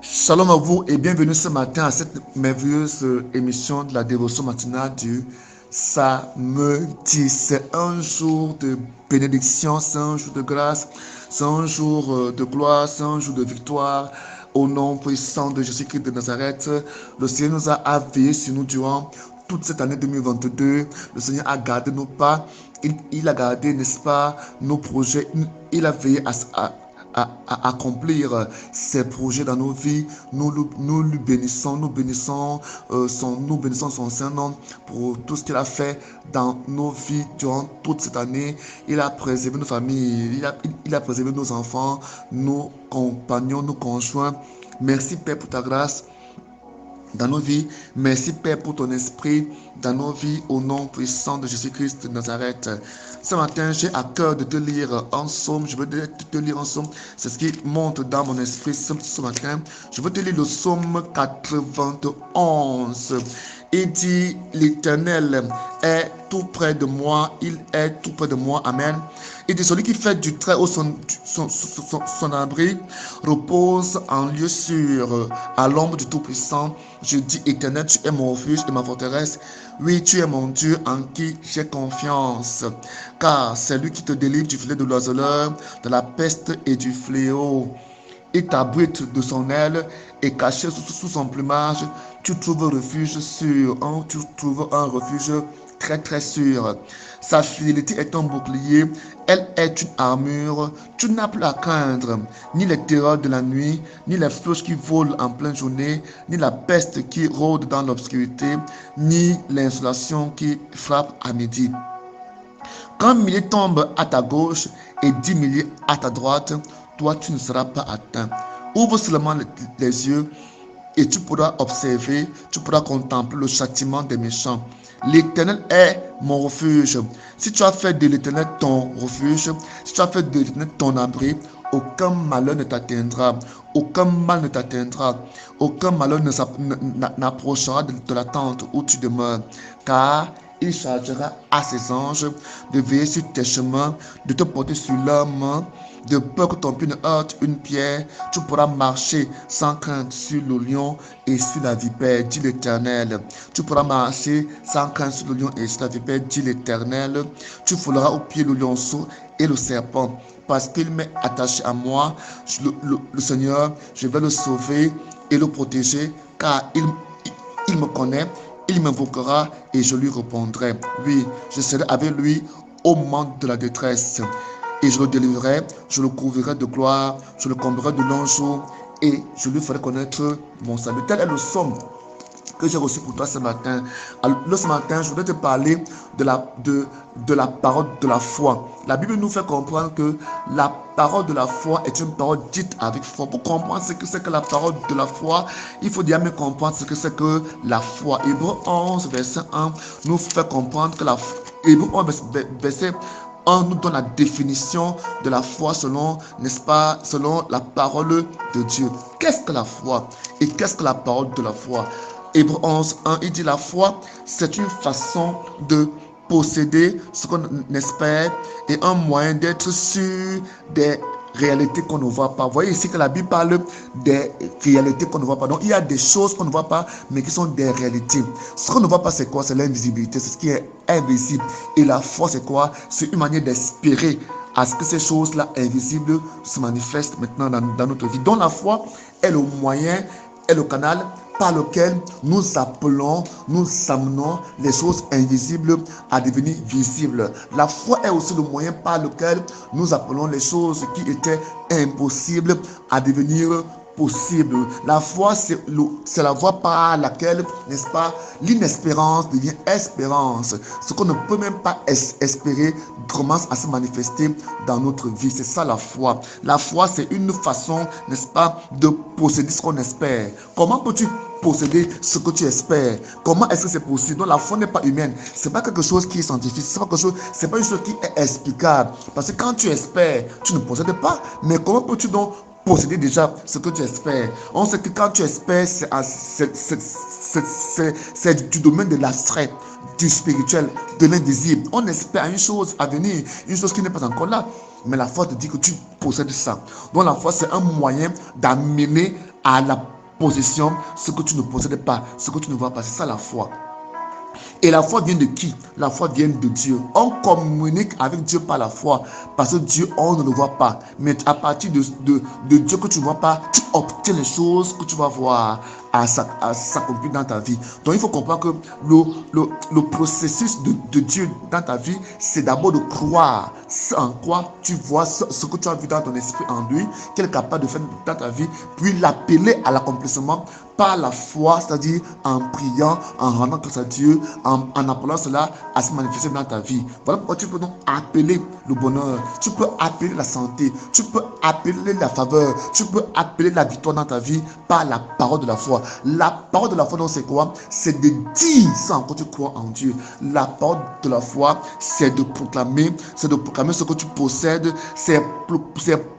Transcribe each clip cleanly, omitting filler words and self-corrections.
Shalom à vous et bienvenue ce matin à cette merveilleuse émission de la dévotion matinale du samedi. C'est un jour de bénédiction, c'est un jour de grâce, c'est un jour de gloire, c'est un jour de victoire. Au nom puissant de Jésus-Christ de Nazareth, le Seigneur nous a veillé sur nous durant toute cette année 2022. Le Seigneur a gardé nos pas, il a gardé, n'est-ce pas, nos projets, il a veillé à accomplir ses projets dans nos vies. Nous lui bénissons, nous bénissons son Saint-Nom pour tout ce qu'il a fait dans nos vies durant toute cette année. Il a préservé nos familles, il a préservé nos enfants, nos compagnons, nos conjoints. Merci Père pour ta grâce dans nos vies. Merci Père pour ton esprit dans nos vies au nom puissant de Jésus-Christ de Nazareth. Ce matin, j'ai à cœur de te lire un psaume. Je veux te lire un psaume. C'est ce qui monte dans mon esprit ce matin. Je veux te lire le psaume 91. Il dit, l'Éternel est tout près de moi, il est tout près de moi. Amen. Il dit, celui qui fait du très haut son abri repose en lieu sûr, à l'ombre du Tout-Puissant. Je dis, Éternel, tu es mon refuge et ma forteresse. Oui, tu es mon Dieu en qui j'ai confiance. Car c'est lui qui te délivre du filet de l'oiseleur, de la peste et du fléau. Il t'abrite de son aile et caché sous son plumage, tu trouves refuge sûr, tu trouves un refuge très très sûr. Sa fidélité est un bouclier, elle est une armure, tu n'as plus à craindre, ni les terreurs de la nuit, ni les flèches qui volent en pleine journée, ni la peste qui rôde dans l'obscurité, ni l'insolation qui frappe à midi. Quand 1000 tombent à ta gauche et 10 000 à ta droite, toi tu ne seras pas atteint. Ouvre seulement les yeux et tu pourras observer, tu pourras contempler le châtiment des méchants. L'Éternel est mon refuge. Si tu as fait de l'Éternel ton refuge, si tu as fait de l'Éternel ton abri, aucun malheur ne t'atteindra, aucun mal ne t'atteindra, aucun malheur n'approchera de la tente où tu demeures, car il chargera à ses anges de veiller sur tes chemins, de te porter sur leurs mains, de peur que ton pied ne heurte une pierre. Tu pourras marcher sans crainte sur le lion et sur la vipère, dit l'Éternel. Tu pourras marcher sans crainte sur le lion et sur la vipère, dit l'Éternel. Tu fouleras au pied le lionceau et le serpent, parce qu'il m'est attaché à moi. Le Seigneur, je vais le sauver et le protéger, car il me connaît. Il m'invoquera et je lui répondrai. Oui, je serai avec lui au moment de la détresse. Et je le délivrerai, je le couvrirai de gloire, je le comblerai de longs jours et je lui ferai connaître mon salut. Tel est le psaume que j'ai reçu pour toi ce matin. Alors, ce matin, je voudrais te parler de la parole de la foi. La Bible nous fait comprendre que la parole de la foi est une parole dite avec foi. Pour comprendre ce que c'est que la parole de la foi, il faut bien comprendre ce que c'est que la foi. Hébreux 11, verset 1, nous fait comprendre que la Hébreux 11, verset 1 nous donne la définition de la foi selon, n'est-ce pas, selon la parole de Dieu. Qu'est-ce que la foi et qu'est-ce que la parole de la foi? Hébreux 11, 1, il dit la foi, c'est une façon de posséder ce qu'on espère et un moyen d'être sûr des réalités qu'on ne voit pas. Vous voyez ici que la Bible parle des réalités qu'on ne voit pas. Donc il y a des choses qu'on ne voit pas, mais qui sont des réalités. Ce qu'on ne voit pas, c'est quoi? C'est l'invisibilité, c'est ce qui est invisible. Et la foi, c'est quoi? C'est une manière d'espérer à ce que ces choses-là invisibles se manifestent maintenant dans notre vie. Donc la foi est le moyen, est le canal par lequel nous appelons, nous amenons les choses invisibles à devenir visibles. La foi est aussi le moyen par lequel nous appelons les choses qui étaient impossibles à devenir possible. La foi, c'est la voie par laquelle, n'est-ce pas, l'inespérance devient espérance. Ce qu'on ne peut même pas espérer commence à se manifester dans notre vie. C'est ça la foi. La foi, c'est une façon, n'est-ce pas, de posséder ce qu'on espère. Comment peux-tu posséder ce que tu espères? Comment est-ce que c'est possible? Donc la foi n'est pas humaine. C'est pas quelque chose qui est scientifique. C'est pas une chose qui est explicable. Parce que quand tu espères, tu ne possèdes pas. Mais comment peux-tu donc posséder déjà ce que tu espères? On sait que quand tu espères, c'est du domaine de l'abstrait, du spirituel, de l'invisible. On espère une chose à venir, une chose qui n'est pas encore là. Mais la foi te dit que tu possèdes ça. Donc la foi, c'est un moyen d'amener à la possession ce que tu ne possèdes pas, ce que tu ne vois pas. C'est ça la foi. Et la foi vient de qui? La foi vient de Dieu. On communique avec Dieu par la foi. Parce que Dieu, on ne le voit pas. Mais à partir de Dieu que tu ne vois pas, tu obtiens les choses que tu vas voir à s'accomplir dans ta vie. Donc il faut comprendre que le processus de Dieu dans ta vie, c'est d'abord de croire ce en quoi tu vois, ce que tu as vu dans ton esprit en lui, qu'il est capable de faire dans ta vie, puis l'appeler à l'accomplissement par la foi, c'est-à-dire en priant, en rendant grâce à Dieu, en appelant cela à se manifester dans ta vie. Voilà pourquoi tu peux donc appeler le bonheur, tu peux appeler la santé, tu peux appeler la faveur, tu peux appeler la victoire dans ta vie par la parole de la foi. La parole de la foi, donc, c'est quoi? C'est de dire ça quand tu crois en Dieu. La parole de la foi, c'est de proclamer ce que tu possèdes, c'est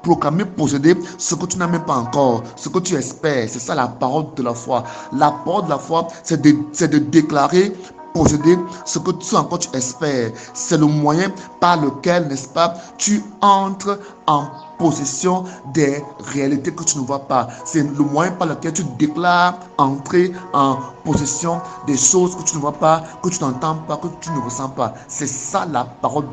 proclamer, posséder ce que tu n'as même pas encore, ce que tu espères. C'est ça la parole de la foi. La parole de la foi, c'est de déclarer, posséder ce que tu encore tu espères. C'est le moyen par lequel, n'est-ce pas, tu entres en possession des réalités que tu ne vois pas. C'est le moyen par lequel tu déclares entrer en possession des choses que tu ne vois pas, que tu n'entends pas, que tu ne ressens pas. C'est ça la parole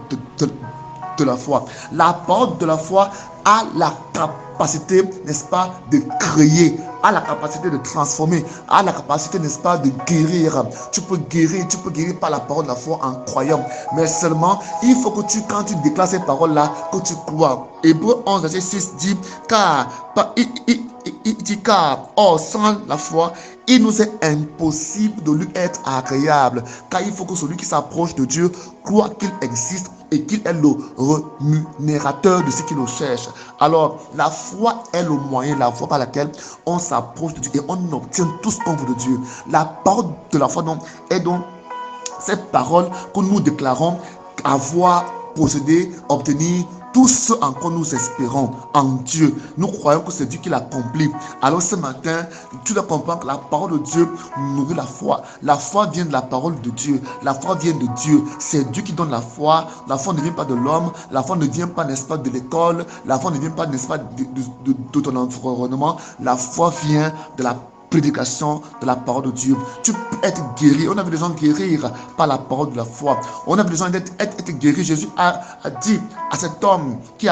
de la foi. La parole de la foi a la capacité, n'est-ce pas, de créer, a la capacité de transformer, a la capacité, n'est-ce pas, de guérir. Tu peux guérir par la parole de la foi en croyant. Mais seulement, il faut que quand tu déclares ces paroles-là, que tu crois. Hébreux 11, verset 6 dit, il dit car, or, sans la foi, il nous est impossible de lui être agréable. Car il faut que celui qui s'approche de Dieu croit qu'il existe et qu'il est le rémunérateur de ceux qui le cherchent. Alors, la foi est le moyen, la foi par laquelle on s'approche de Dieu et on obtient tout ce qu'on veut de Dieu. La parole de la foi donc, est donc cette parole que nous déclarons avoir, posséder, obtenir tout ce en quoi nous espérons en Dieu. Nous croyons que c'est Dieu qui l'accomplit. Alors ce matin, tu dois comprendre que la parole de Dieu nourrit la foi. La foi vient de la parole de Dieu. La foi vient de Dieu. C'est Dieu qui donne la foi. La foi ne vient pas de l'homme. La foi ne vient pas, n'est-ce pas, de l'école. La foi ne vient pas, n'est-ce pas, de ton environnement. La foi vient de la prédication de la parole de Dieu. Tu peux être guéri. On a vu les gens guérir par la parole de la foi. On a vu les gens être guéris. Jésus a dit à cet homme qui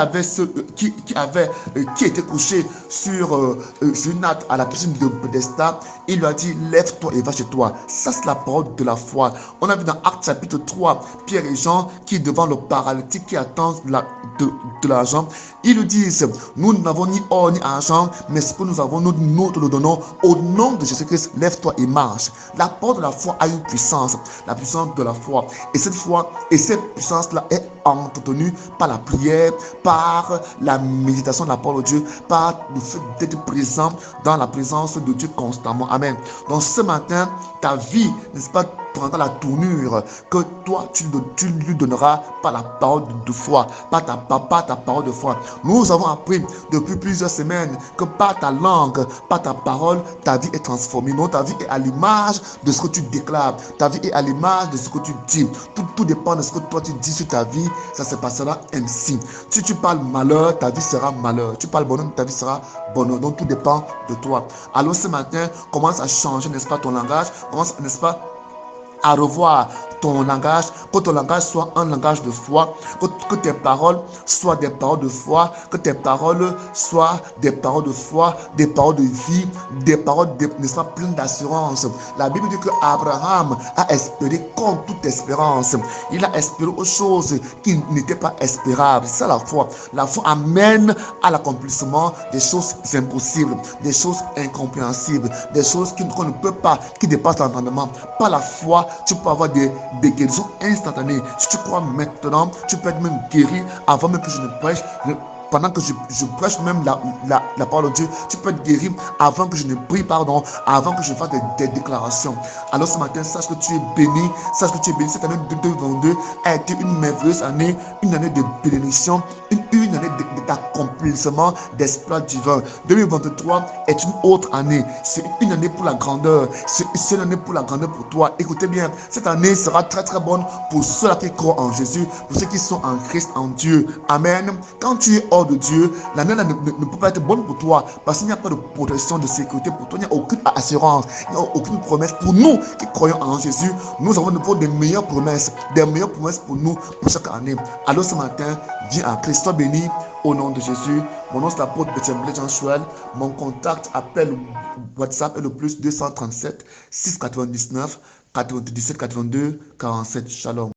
était couché sur une natte à la piscine de Bethesda, il lui a dit, lève-toi et va chez toi. Ça, c'est la parole de la foi. On a vu dans Actes chapitre 3, Pierre et Jean qui devant le paralytique qui attend de l'argent, ils lui disent, nous n'avons ni or ni argent, mais ce que nous avons, nous te le donnons. Au nom de Jésus-Christ, lève-toi et marche. La parole de la foi a une puissance, la puissance de la foi. Et cette foi et cette puissance-là est entretenue par la prière, par la méditation de la parole de Dieu, par le fait d'être présent dans la présence de Dieu constamment. Amen. Donc ce matin, ta vie, n'est-ce pas, prendra la tournure que toi, tu lui donneras par la parole de foi, par ta parole de foi. Nous avons appris depuis plusieurs semaines que par ta langue, par ta parole, ta vie est transformée. Non, ta vie est à l'image de ce que tu déclares. Ta vie est à l'image de ce que tu dis. Tout dépend de ce que toi tu dis sur ta vie. Ça se passera ainsi. Si tu parles malheur, ta vie sera malheur. Tu parles bonheur, ta vie sera bonheur. Donc tout dépend de toi. Alors ce matin, commence à changer, n'est-ce pas, ton langage. Commence, n'est-ce pas, à revoir ton langage, que ton langage soit un langage de foi, que tes paroles soient des paroles de foi, que tes paroles soient des paroles de foi, des paroles de vie, des paroles, n'est-ce pas, pleines d'assurance. La Bible dit que Abraham a espéré comme toute espérance. Il a espéré aux choses qui n'étaient pas espérables. C'est ça la foi. La foi amène à l'accomplissement des choses impossibles, des choses incompréhensibles, des choses qu'on ne peut pas, qui dépassent l'entendement. Par la foi, tu peux avoir des guérisons instantanées. Si tu crois maintenant, tu peux être même guéri avant même que je ne prêche. Pendant que je prêche même la parole de Dieu, tu peux être guéri avant que je ne prie, avant que je fasse des déclarations. Alors ce matin, sache que tu es béni, sache que tu es béni. Cette année 2022 a été une merveilleuse année, une année de bénédiction, une une année d'accomplissement d'exploits divins. 2023 est une autre année. C'est une année pour la grandeur. C'est une année pour la grandeur pour toi. Écoutez bien, cette année sera très très bonne pour ceux-là qui croient en Jésus, pour ceux qui sont en Christ, en Dieu. Amen. Quand tu es hors de Dieu, l'année ne peut pas être bonne pour toi parce qu'il n'y a pas de protection, de sécurité pour toi. Il n'y a aucune assurance, il n'y a aucune promesse. Pour nous qui croyons en Jésus, nous avons des meilleures promesses pour nous pour chaque année. Alors ce matin, viens à Christ, sois béni au nom de Jésus. Mon nom c'est l'apôtre Jean Chouel. Mon contact, appel WhatsApp est le plus 237 699 97 82 47. Shalom.